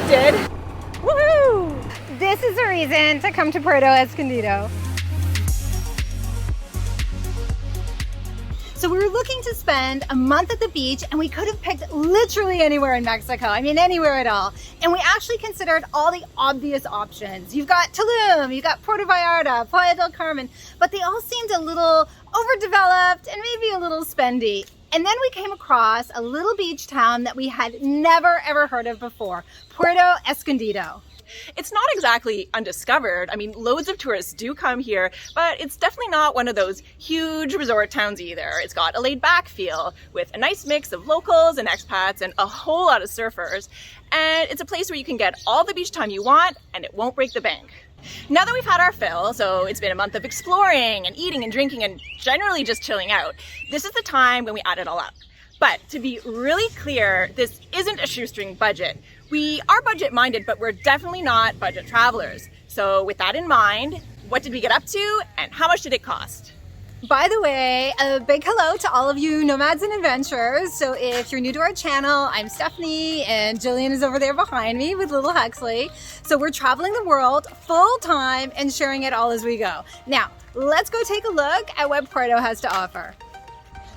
expected. Woohoo! This is a reason to come to Puerto Escondido. So we were looking to spend a month at the beach, and we could have picked literally anywhere in Mexico. I mean, anywhere at all. And we actually considered all the obvious options. You've got Tulum, you've got Puerto Vallarta, Playa del Carmen, but they all seemed a little overdeveloped and maybe a little spendy. And then we came across a little beach town that we had never ever heard of before, Puerto Escondido. It's not exactly undiscovered. I mean, loads of tourists do come here, but it's definitely not one of those huge resort towns either. It's got a laid-back feel with a nice mix of locals and expats and a whole lot of surfers. And it's a place where you can get all the beach time you want and it won't break the bank. Now that we've had our fill, so it's been a month of exploring and eating and drinking and generally just chilling out, this is the time when we add it all up. But to be really clear, this isn't a shoestring budget. We are budget minded, but we're definitely not budget travelers. So with that in mind, what did we get up to and how much did it cost? By the way, a big hello to all of you nomads and adventurers. So if you're new to our channel, I'm Stephanie and Gillian is over there behind me with little Huxley. So we're traveling the world full time and sharing it all as we go. Now, let's go take a look at what Puerto has to offer.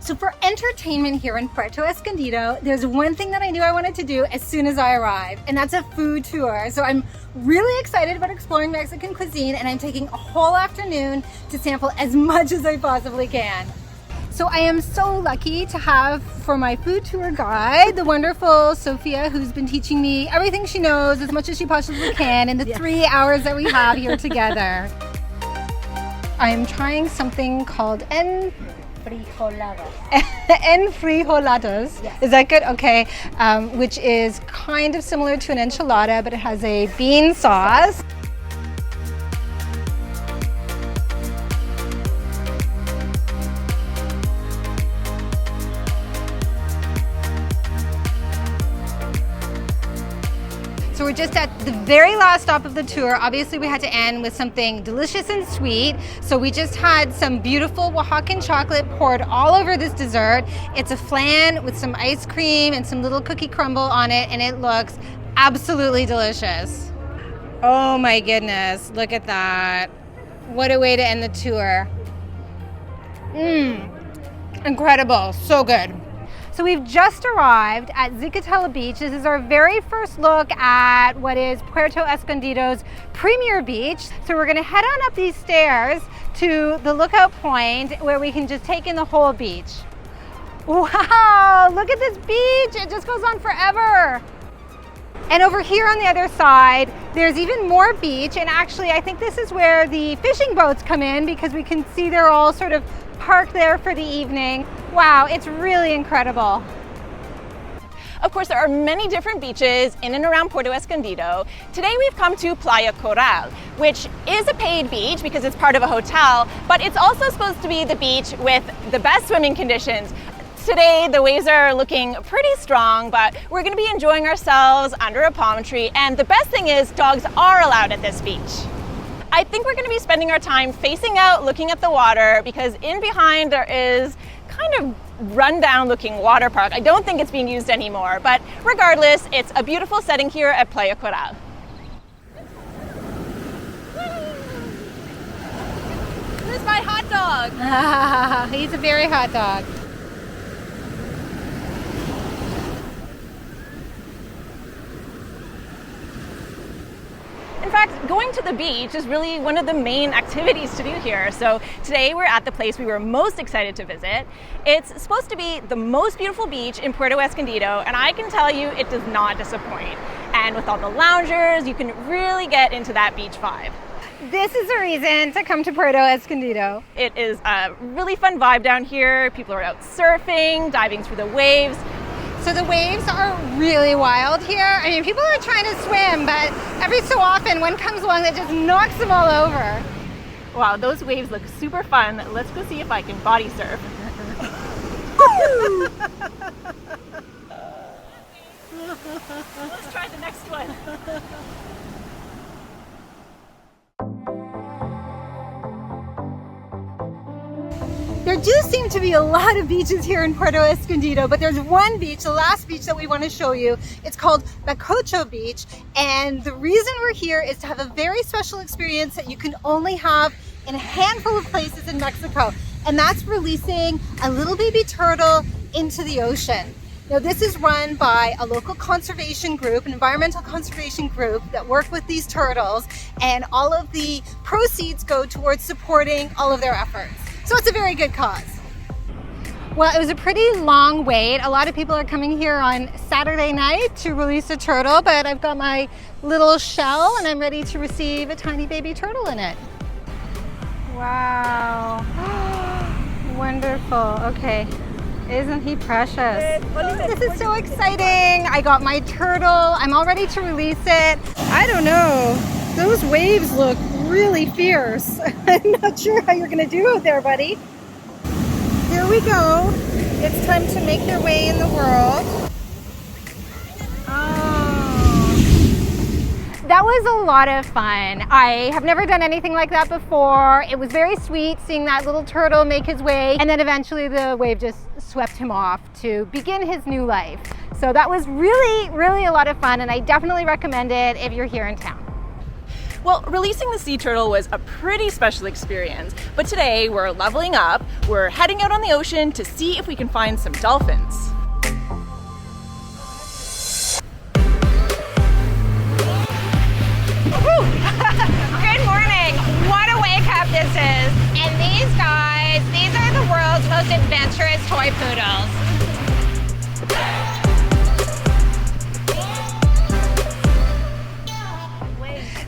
So for entertainment here in Puerto Escondido, there's one thing that I knew I wanted to do as soon as I arrived, and that's a food tour. So I'm really excited about exploring Mexican cuisine, and I'm taking a whole afternoon to sample as much as I possibly can. So I am so lucky to have for my food tour guide, the wonderful Sophia, who's been teaching me everything she knows as much as she possibly can in the 3 hours that we have here together. I am trying something called enfrijoladas. Yes. Is that good? Okay. Which is kind of similar to an enchilada, but it has a bean sauce. So we're just at the very last stop of the tour. Obviously we had to end with something delicious and sweet. So we just had some beautiful Oaxacan chocolate poured all over this dessert. It's a flan with some ice cream and some little cookie crumble on it, and it looks absolutely delicious. Oh my goodness, look at that. What a way to end the tour. Incredible, so good. So we've just arrived at Zicatela Beach. This is our very first look at what is Puerto Escondido's premier beach. So we're gonna head on up these stairs to the lookout point where we can just take in the whole beach. Wow, look at this beach. It just goes on forever. And over here on the other side, there's even more beach. And actually, I think this is where the fishing boats come in because we can see they're all sort of parked there for the evening. Wow, it's really incredible. Of course, there are many different beaches in and around Puerto Escondido. Today we've come to Playa Coral, which is a paid beach because it's part of a hotel, but it's also supposed to be the beach with the best swimming conditions. Today the waves are looking pretty strong, but we're going to be enjoying ourselves under a palm tree, and the best thing is dogs are allowed at this beach. I think we're going to be spending our time facing out, looking at the water, because in behind there is kind of run-down looking water park. I don't think it's being used anymore, but regardless, it's a beautiful setting here at Playa Coral. Where's my hot dog? He's a very hot dog. In fact, going to the beach is really one of the main activities to do here. So today we're at the place we were most excited to visit. It's supposed to be the most beautiful beach in Puerto Escondido, and I can tell you it does not disappoint. And with all the loungers, you can really get into that beach vibe. This is a reason to come to Puerto Escondido. It is a really fun vibe down here. People are out surfing, diving through the waves. So the waves are really wild here. I mean, people are trying to swim, but every so often one comes along that just knocks them all over. Wow, those waves look super fun. Let's go see if I can body surf. Let's try the next one. They're do seem to be a lot of beaches here in Puerto Escondido, but there's one beach, the last beach that we want to show you. It's called Patrikos Beach, and the reason we're here is to have a very special experience that you can only have in a handful of places in Mexico, and that's releasing a little baby turtle into the ocean. Now, this is run by a local conservation group, an environmental conservation group that work with these turtles, and all of the proceeds go towards supporting all of their efforts. So it's a very good cause. Well, it was a pretty long wait. A lot of people are coming here on Saturday night to release a turtle, but I've got my little shell and I'm ready to receive a tiny baby turtle in it. Wow. Wonderful. Okay. Isn't he precious? This is so exciting. I got my turtle. I'm all ready to release it. I don't know. Those waves look really fierce. I'm not sure how you're going to do out there, buddy. Here we go. It's time to make your way in the world. That was a lot of fun. I have never done anything like that before. It was very sweet seeing that little turtle make his way, and then eventually the wave just swept him off to begin his new life. So that was really a lot of fun, and I definitely recommend it if you're here in town. Well, releasing the sea turtle was a pretty special experience, but today we're leveling up. We're heading out on the ocean to see if we can find some dolphins. Good morning. What a wake up this is. And these guys, these are the world's most adventurous toy poodles.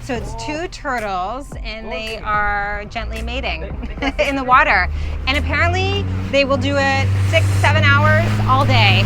So it's two turtles and they are gently mating in the water. And apparently they will do it 6-7 hours all day.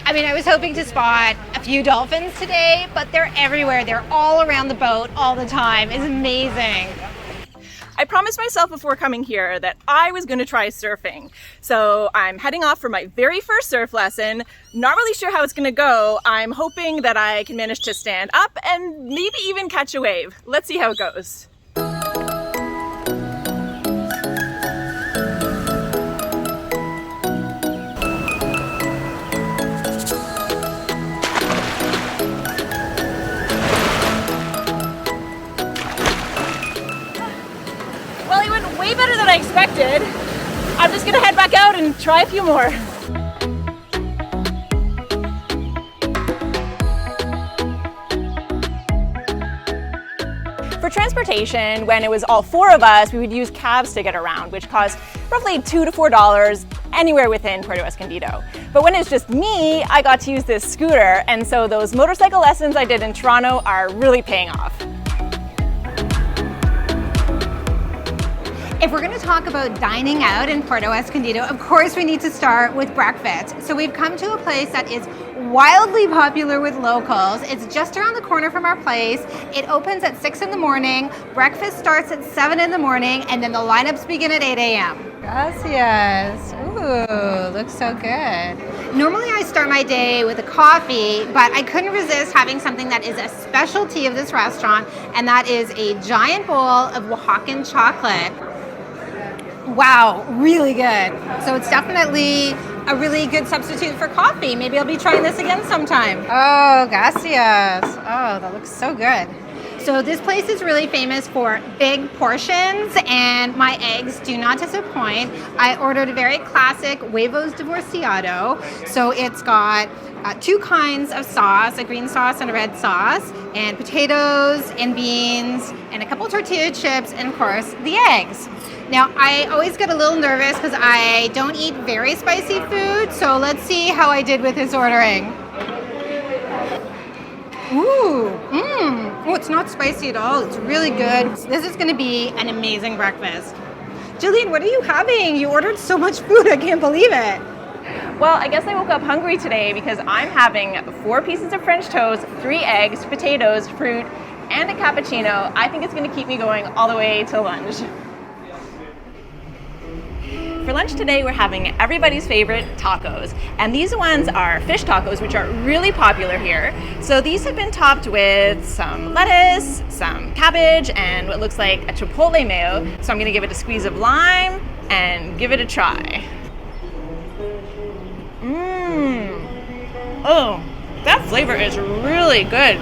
I mean, I was hoping to spot a few dolphins today, but they're everywhere. They're all around the boat all the time. It's amazing. I promised myself before coming here that I was going to try surfing. So I'm heading off for my very first surf lesson. Not really sure how it's going to go. I'm hoping that I can manage to stand up and maybe even catch a wave. Let's see how it goes. Way better than I expected. I'm just gonna head back out and try a few more. For transportation, when it was all four of us, we would use cabs to get around, which cost roughly $2 to $4 anywhere within Puerto Escondido. But when it's just me, I got to use this scooter, and so those motorcycle lessons I did in Toronto are really paying off. If we're going to talk about dining out in Puerto Escondido, of course we need to start with breakfast. So we've come to a place that is wildly popular with locals. It's just around the corner from our place. It opens at 6 in the morning. Breakfast starts at 7 in the morning, and then the lineups begin at 8 a.m. Gracias. Ooh, looks so good. Normally I start my day with a coffee, but I couldn't resist having something that is a specialty of this restaurant, and that is a giant bowl of Oaxacan chocolate. Wow, really good. So it's definitely a really good substitute for coffee. Maybe I'll be trying this again sometime. Oh, gracias. Oh, that looks so good. So this place is really famous for big portions, and my eggs do not disappoint. I ordered a very classic huevos divorciado. So it's got two kinds of sauce, a green sauce and a red sauce, and potatoes and beans and a couple tortilla chips, and of course the eggs. Now, I always get a little nervous because I don't eat very spicy food, so let's see how I did with his ordering. Ooh, oh, it's not spicy at all. It's really good. This is going to be an amazing breakfast. Gillian, what are you having? You ordered so much food, I can't believe it. Well, I guess I woke up hungry today because I'm having 4 pieces of French toast, 3 eggs, potatoes, fruit, and a cappuccino. I think it's going to keep me going all the way till lunch. lunch today we're having everybody's favorite tacos. And these ones are fish tacos, which are really popular here. So these have been topped with some lettuce, some cabbage, and what looks like a chipotle mayo. So I'm gonna give it a squeeze of lime and give it a try. Oh, that flavor is really good.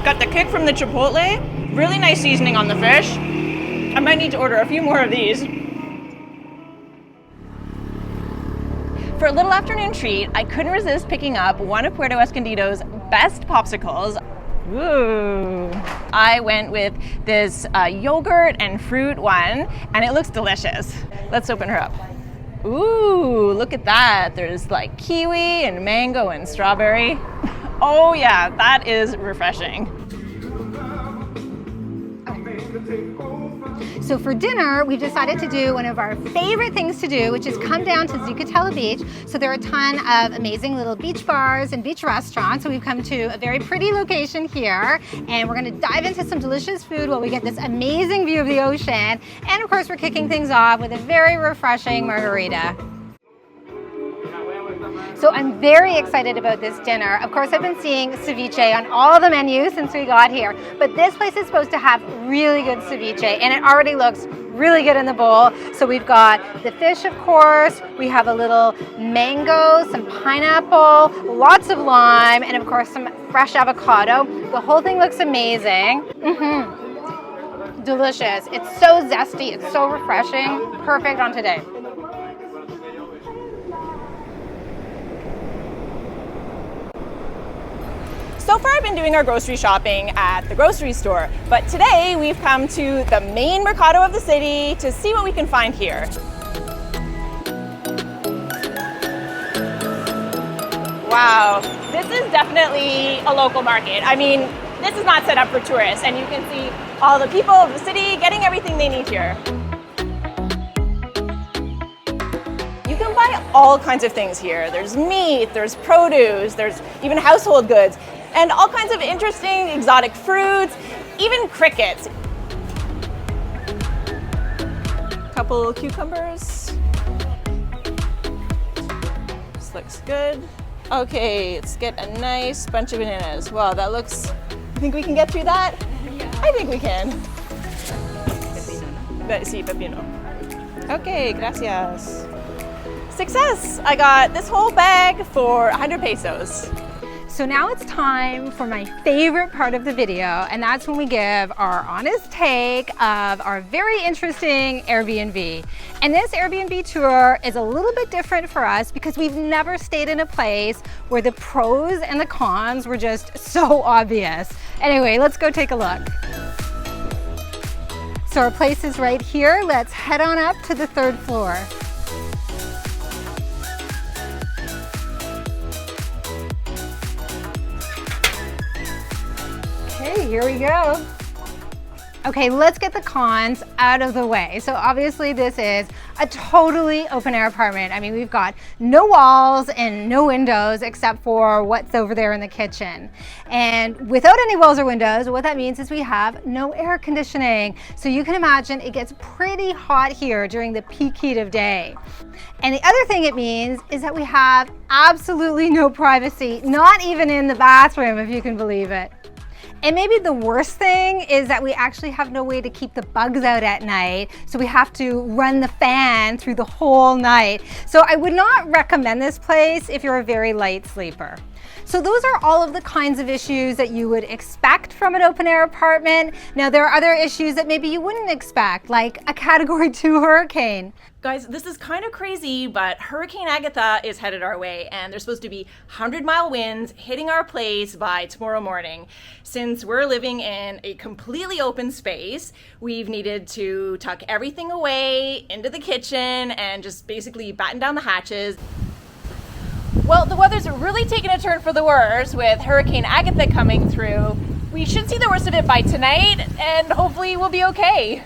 Got the kick from the chipotle, really nice seasoning on the fish. I might need to order a few more of these. For a little afternoon treat, I couldn't resist picking up one of Puerto Escondido's best popsicles. Ooh. I went with this yogurt and fruit one, and it looks delicious. Let's open her up. Ooh, look at that. There's like kiwi and mango and strawberry. Oh yeah, that is refreshing. So for dinner, we've decided to do one of our favorite things to do, which is come down to Zucatella Beach. So there are a ton of amazing little beach bars and beach restaurants. So we've come to a very pretty location here, and we're gonna dive into some delicious food while we get this amazing view of the ocean. And of course, we're kicking things off with a very refreshing margarita. So I'm very excited about this dinner. Of course, I've been seeing ceviche on all the menus since we got here, but this place is supposed to have really good ceviche, and it already looks really good in the bowl. So we've got the fish, of course, we have a little mango, some pineapple, lots of lime, and of course some fresh avocado. The whole thing looks amazing. Delicious. It's so zesty, it's so refreshing, perfect on today. So far I've been doing our grocery shopping at the grocery store, but today we've come to the main mercado of the city to see what we can find here. Wow, this is definitely a local market. I mean, this is not set up for tourists, and you can see all the people of the city getting everything they need here. You can buy all kinds of things here. There's meat, there's produce, there's even household goods, and all kinds of interesting exotic fruits, even crickets. Couple cucumbers. This looks good. Okay, let's get a nice bunch of bananas. Wow, that looks, you think we can get through that? Yeah. I think we can. Sí, pepino. Okay, gracias. Success! I got this whole bag for 100 pesos. So now it's time for my favorite part of the video, and that's when we give our honest take of our very interesting Airbnb. And this Airbnb tour is a little bit different for us because we've never stayed in a place where the pros and the cons were just so obvious. Anyway, let's go take a look. So our place is right here. Let's head on up to the 3rd floor. Okay, here we go. Okay, let's get the cons out of the way. So obviously this is a totally open air apartment. I mean, we've got no walls and no windows except for what's over there in the kitchen. And without any walls or windows, what that means is we have no air conditioning. So you can imagine it gets pretty hot here during the peak heat of day. And the other thing it means is that we have absolutely no privacy, not even in the bathroom, if you can believe it. And maybe the worst thing is that we actually have no way to keep the bugs out at night, so we have to run the fan through the whole night. So I would not recommend this place if you're a very light sleeper. So those are all of the kinds of issues that you would expect from an open air apartment. Now there are other issues that maybe you wouldn't expect, like a Category 2 hurricane. Guys, this is kind of crazy, but Hurricane Agatha is headed our way, and there's supposed to be 100-mile winds hitting our place by tomorrow morning. Since we're living in a completely open space, we've needed to tuck everything away into the kitchen and just basically batten down the hatches. Well, the weather's really taken a turn for the worse with Hurricane Agatha coming through. We should see the worst of it by tonight, and hopefully we'll be okay.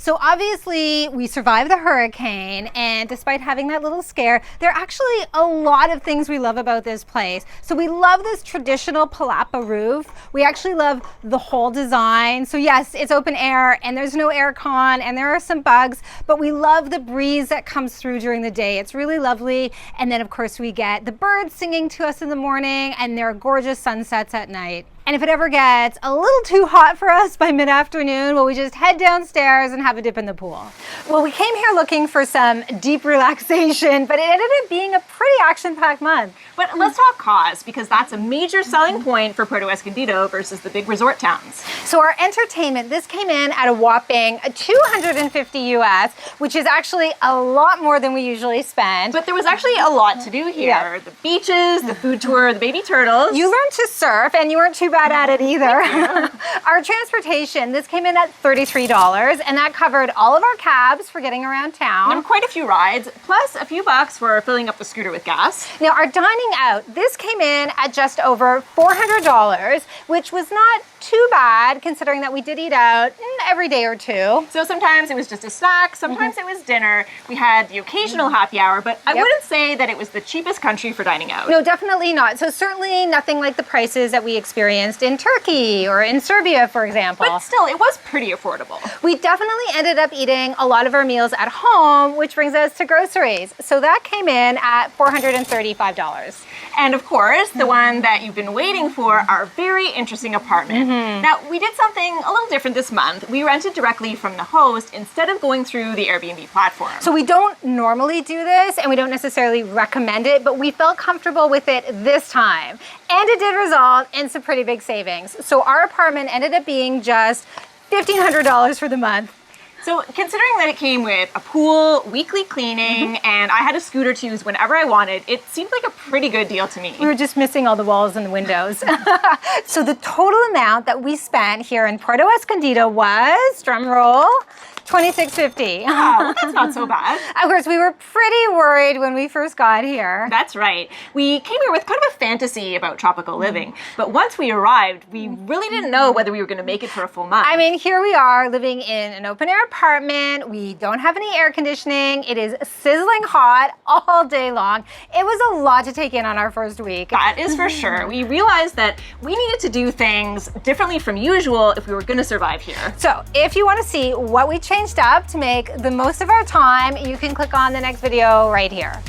So obviously we survived the hurricane, and despite having that little scare, there are actually a lot of things we love about this place. So we love this traditional palapa roof. We actually love the whole design. So yes, it's open air and there's no air con and there are some bugs, but we love the breeze that comes through during the day. It's really lovely. And then of course we get the birds singing to us in the morning, and there are gorgeous sunsets at night. And if it ever gets a little too hot for us by mid-afternoon, well, we just head downstairs and have a dip in the pool. Well, we came here looking for some deep relaxation, but it ended up being a pretty action-packed month. But let's talk cost, because that's a major selling point for Puerto Escondido versus the big resort towns. So our entertainment, this came in at a whopping $250 US, which is actually a lot more than we usually spend. But there was actually a lot to do here. Yeah. The beaches, the food tour, the baby turtles. You learned to surf, and you weren't too bad at it either. Our transportation, this came in at $33, and that covered all of our cabs for getting around town. There were quite a few rides, plus a few bucks for filling up the scooter with gas. Now our dining out, this came in at just over $400, which was not too bad considering that we did eat out every day or two. So sometimes it was just a snack, sometimes it was dinner. We had the occasional happy hour, but I wouldn't say that it was the cheapest country for dining out. No, definitely not. So certainly nothing like the prices that we experienced in Turkey or in Serbia, for example. But still, it was pretty affordable. We definitely ended up eating a lot of our meals at home, which brings us to groceries. So that came in at $435. And of course, the one that you've been waiting for, our very interesting apartment. Now, we did something a little different this month. We rented directly from the host instead of going through the Airbnb platform. So we don't normally do this, and we don't necessarily recommend it, but we felt comfortable with it this time. And it did result in some pretty big savings. So our apartment ended up being just $1,500 for the month. So considering that it came with a pool, weekly cleaning, and I had a scooter to use whenever I wanted, it seemed like a pretty good deal to me. We were just missing all the walls and the windows. So the total amount that we spent here in Puerto Escondido was, drum roll, $26.50. Wow, that's not so bad. Of course, we were pretty worried when we first got here. That's right. We came here with kind of a fantasy about tropical living, but once we arrived, we really didn't know whether we were going to make it for a full month. I mean, here we are living in an open-air apartment. We don't have any air conditioning. It is sizzling hot all day long. It was a lot to take in on our first week. That is for sure. We realized that we needed to do things differently from usual if we were going to survive here. So if you want to see what we changed up to make the most of our time, you can click on the next video right here.